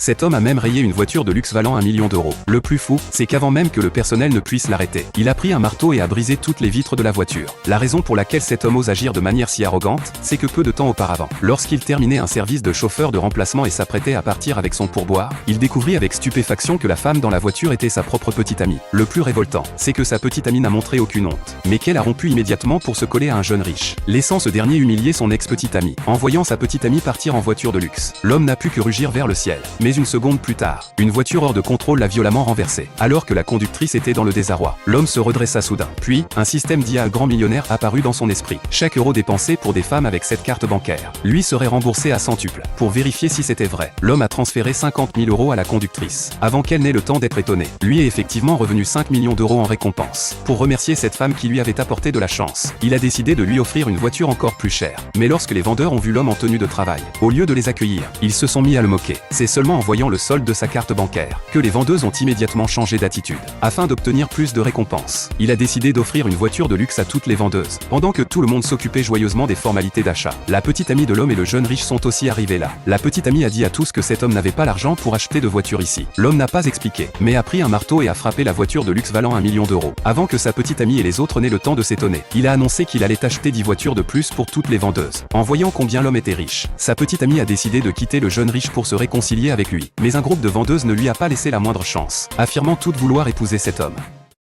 Cet homme a même rayé une voiture de luxe valant 1 million d'euros. Le plus fou, c'est qu'avant même que le personnel ne puisse l'arrêter, il a pris un marteau et a brisé toutes les vitres de la voiture. La raison pour laquelle cet homme ose agir de manière si arrogante, c'est que peu de temps auparavant, lorsqu'il terminait un service de chauffeur de remplacement et s'apprêtait à partir avec son pourboire, il découvrit avec stupéfaction que la femme dans la voiture était sa propre petite amie. Le plus révoltant, c'est que sa petite amie n'a montré aucune honte, mais qu'elle a rompu immédiatement pour se coller à un jeune riche, laissant ce dernier humilier son ex-petite amie. En voyant sa petite amie partir en voiture de luxe, l'homme n'a pu que rugir vers le ciel. Mais une seconde plus tard, une voiture hors de contrôle l'a violemment renversée. Alors que la conductrice était dans le désarroi, l'homme se redressa soudain. Puis, un système d'IA grand millionnaire apparut dans son esprit. Chaque euro dépensé pour des femmes avec cette carte bancaire, lui serait remboursé à centuple. Pour vérifier si c'était vrai, l'homme a transféré 50 000 euros à la conductrice, avant qu'elle n'ait le temps d'être étonnée. Lui est effectivement revenu 5 millions d'euros en récompense. Pour remercier cette femme qui lui avait apporté de la chance, il a décidé de lui offrir une voiture encore plus chère. Mais lorsque les vendeurs ont vu l'homme en tenue de travail, au lieu de les accueillir, ils se sont mis à le moquer. C'est seulement en voyant le solde de sa carte bancaire que les vendeuses ont immédiatement changé d'attitude. Afin d'obtenir plus de récompenses, il a décidé d'offrir une voiture de luxe à toutes les vendeuses. Pendant que tout le monde s'occupait joyeusement des formalités d'achat, la petite amie de l'homme et le jeune riche sont aussi arrivés là. La petite amie a dit à tous que cet homme n'avait pas l'argent pour acheter de voiture ici. L'homme n'a pas expliqué, mais a pris un marteau et a frappé la voiture de luxe valant 1 million d'euros. Avant que sa petite amie et les autres n'aient le temps de s'étonner, il a annoncé qu'il allait acheter 10 voitures de plus pour toutes les vendeuses. En voyant combien l'homme était riche, sa petite amie a décidé de quitter le jeune riche pour se réconcilier avec lui. Mais un groupe de vendeuses ne lui a pas laissé la moindre chance, affirmant toutes vouloir épouser cet homme.